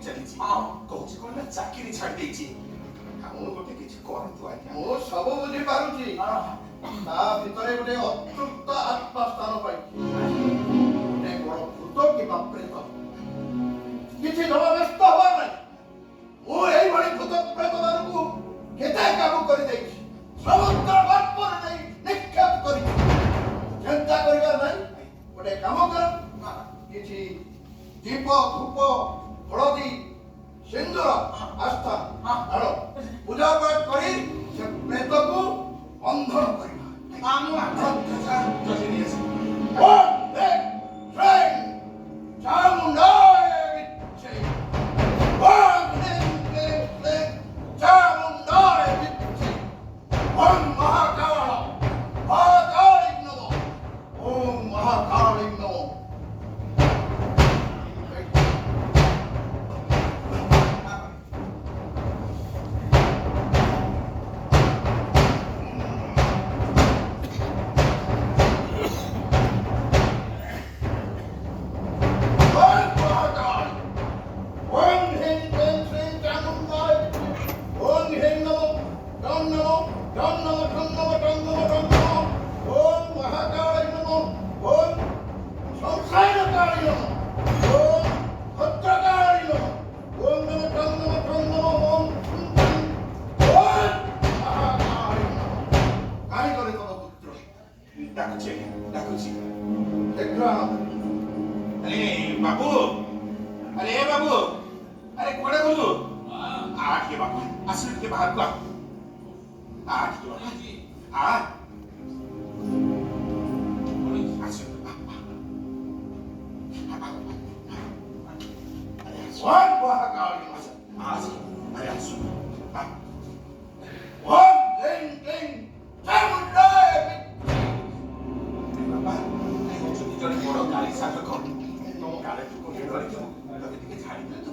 ଚାଲିଛି କହୁଛି କଣ ନା ଚାକିରି ଛାଡ଼ି ଦେଇଛି ଆଉ ଗୋଟେ କିଛି କରନ୍ତୁ ଆଜ୍ଞା ମୁଁ ସବୁ ବୁଝିପାରୁଛି ତା ଭିତରେ ଗୋଟେ ଅତୃପ୍ତ ଆତ୍ମା ସ୍ଥାନ ପାଇଛି ଗୋଟେ ବଡ଼ ଭୂତ କିମ୍ବା ପ୍ରେତ କିଛି ଜମା ବ୍ୟସ୍ତ ହବାର ନାହିଁ ମୁଁ ଏଇଭଳି ଭୂତ ପ୍ରେତ ମାନଙ୍କୁ କେତେ କାବୁ କରିଦେଇଛି ସମୁଦ୍ର ଗର୍ଭରେ ନେଇ ନିକ୍ଷେପ କରିଛି ଚିନ୍ତା କରିବାର ନାହିଁ ଗୋଟେ କାମ କର କିଛି ଦୀପ ଧୂପ ହଳଦୀ ସିନ୍ଦୁର ଆସ୍ଥା ଆଣ ପୂଜା ପାଠ କରି ସେ ପ୍ରେତକୁ ବନ୍ଧନ କରିବା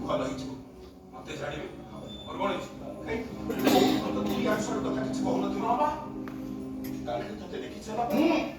ଭଲ ହେଇଯିବ ମତେ ଛାଡ଼ିବେ